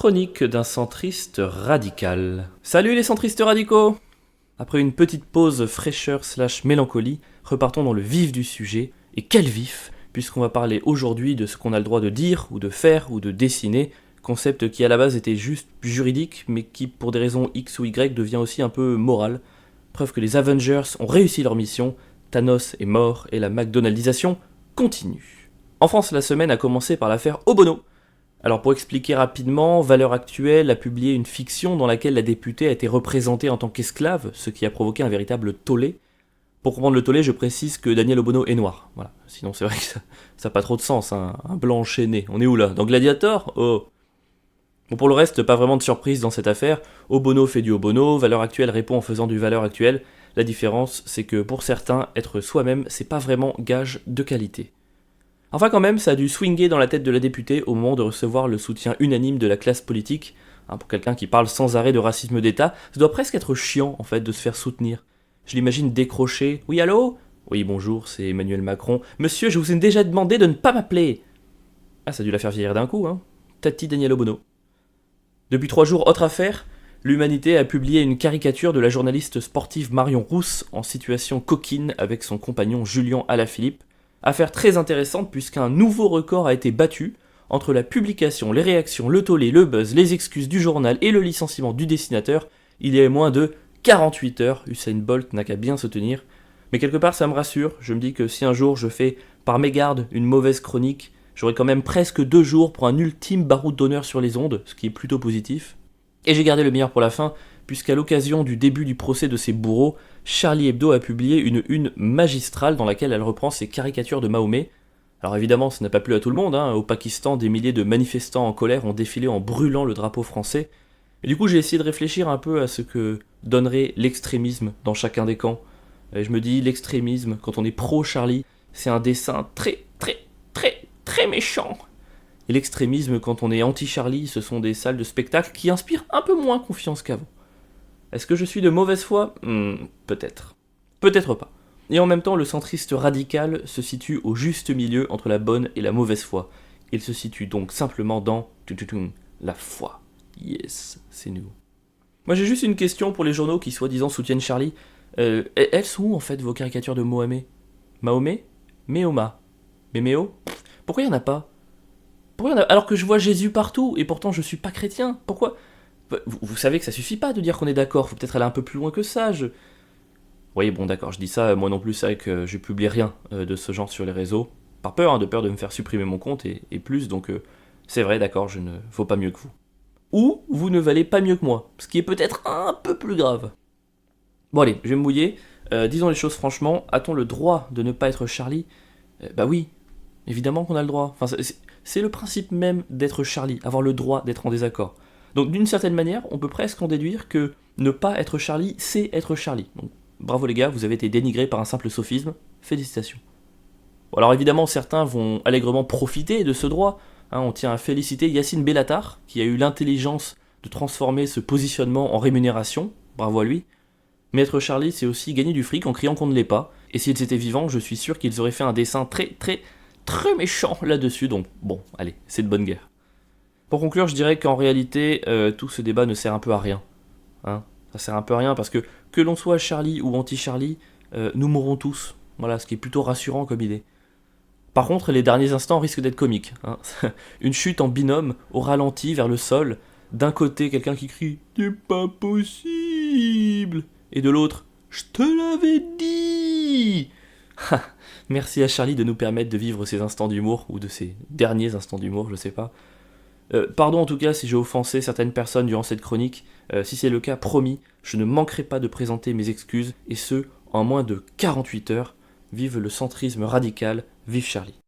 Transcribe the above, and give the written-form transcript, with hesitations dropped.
Chronique d'un centriste radical. Salut les centristes radicaux! Après une petite pause fraîcheur/mélancolie, repartons dans le vif du sujet. Et quel vif, puisqu'on va parler aujourd'hui de ce qu'on a le droit de dire, ou de faire, ou de dessiner, concept qui à la base était juste juridique, mais qui pour des raisons X ou Y devient aussi un peu moral. Preuve que les Avengers ont réussi leur mission, Thanos est mort et la McDonaldisation continue. En France, la semaine a commencé par l'affaire Obono. Alors pour expliquer rapidement, Valeurs Actuelles a publié une fiction dans laquelle la députée a été représentée en tant qu'esclave, ce qui a provoqué un véritable tollé. Pour comprendre le tollé, je précise que Daniel Obono est noir. Voilà. Sinon c'est vrai que ça n'a pas trop de sens, hein. Un blanc enchaîné. On est où là? Dans Gladiator? Oh. Bon, pour le reste, pas vraiment de surprise dans cette affaire. Obono fait du Obono, Valeurs Actuelles répond en faisant du Valeurs Actuelles. La différence, c'est que pour certains, être soi-même, c'est pas vraiment gage de qualité. Enfin quand même, ça a dû swinguer dans la tête de la députée au moment de recevoir le soutien unanime de la classe politique. Pour quelqu'un qui parle sans arrêt de racisme d'État, ça doit presque être chiant en fait de se faire soutenir. Je l'imagine décrocher. Oui, allô? Oui, bonjour, c'est Emmanuel Macron. Monsieur, je vous ai déjà demandé de ne pas m'appeler. Ah, ça a dû la faire vieillir d'un coup, hein. Tati Daniel Obono. Depuis 3 jours, autre affaire, l'Humanité a publié une caricature de la journaliste sportive Marion Rousse en situation coquine avec son compagnon Julien Alaphilippe. Affaire très intéressante puisqu'un nouveau record a été battu entre la publication, les réactions, le tollé, le buzz, les excuses du journal et le licenciement du dessinateur. Il y a moins de 48 heures, Usain Bolt n'a qu'à bien se tenir. Mais quelque part ça me rassure, je me dis que si un jour je fais par mégarde une mauvaise chronique, j'aurai quand même presque 2 jours pour un ultime baroud d'honneur sur les ondes, ce qui est plutôt positif. Et j'ai gardé le meilleur pour la fin, puisqu'à l'occasion du début du procès de ces bourreaux, Charlie Hebdo a publié une une magistrale dans laquelle elle reprend ses caricatures de Mahomet. Alors évidemment, ça n'a pas plu à tout le monde, hein. Au Pakistan, des milliers de manifestants en colère ont défilé en brûlant le drapeau français. Et du coup, j'ai essayé de réfléchir un peu à ce que donnerait l'extrémisme dans chacun des camps. Et je me dis, l'extrémisme, quand on est pro-Charlie, c'est un dessin très méchant. Et l'extrémisme, quand on est anti-Charlie, ce sont des salles de spectacle qui inspirent un peu moins confiance qu'avant. Est-ce que je suis de mauvaise foi? Peut-être. Peut-être pas. Et en même temps, le centriste radical se situe au juste milieu entre la bonne et la mauvaise foi. Il se situe donc simplement dans la foi. Yes, c'est nous. Moi j'ai juste une question pour les journaux qui soi-disant soutiennent Charlie. Elles sont où en fait vos caricatures de Mohamed? Mahomet? Méoma? Méméo? Pourquoi il n'y en a pas? Alors que je vois Jésus partout, et pourtant je suis pas chrétien. Pourquoi? Vous savez que ça suffit pas de dire qu'on est d'accord, faut peut-être aller un peu plus loin que ça. Oui, bon d'accord, je dis ça, moi non plus, c'est vrai que je publie rien de ce genre sur les réseaux. Par peur, de peur de me faire supprimer mon compte et plus, donc c'est vrai, d'accord, je ne vaux pas mieux que vous. Ou vous ne valez pas mieux que moi, ce qui est peut-être un peu plus grave. Bon allez, je vais me mouiller. Disons les choses franchement, a-t-on le droit de ne pas être Charlie? Bah oui, évidemment qu'on a le droit. Enfin, c'est le principe même d'être Charlie, avoir le droit d'être en désaccord. Donc d'une certaine manière, on peut presque en déduire que ne pas être Charlie, c'est être Charlie. Donc bravo les gars, vous avez été dénigrés par un simple sophisme, félicitations. Bon, alors évidemment, certains vont allègrement profiter de ce droit. On tient à féliciter Yacine Bellatar, qui a eu l'intelligence de transformer ce positionnement en rémunération, bravo à lui. Mais être Charlie, c'est aussi gagner du fric en criant qu'on ne l'est pas, et s'ils étaient vivants, je suis sûr qu'ils auraient fait un dessin très méchant là-dessus, donc bon, allez, c'est de bonne guerre. Pour conclure, je dirais qu'en réalité, tout ce débat ne sert un peu à rien. Ça sert un peu à rien parce que l'on soit Charlie ou anti-Charlie, nous mourrons tous. Voilà, ce qui est plutôt rassurant comme idée. Par contre, les derniers instants risquent d'être comiques. Une chute en binôme, au ralenti, vers le sol. D'un côté, quelqu'un qui crie « C'est pas possible !» et de l'autre « Je te l'avais dit !» Merci à Charlie de nous permettre de vivre ces instants d'humour, ou de ces derniers instants d'humour, je sais pas. Pardon en tout cas si j'ai offensé certaines personnes durant cette chronique. Si c'est le cas, promis, je ne manquerai pas de présenter mes excuses, et ce, en moins de 48 heures. Vive le centrisme radical, vive Charlie.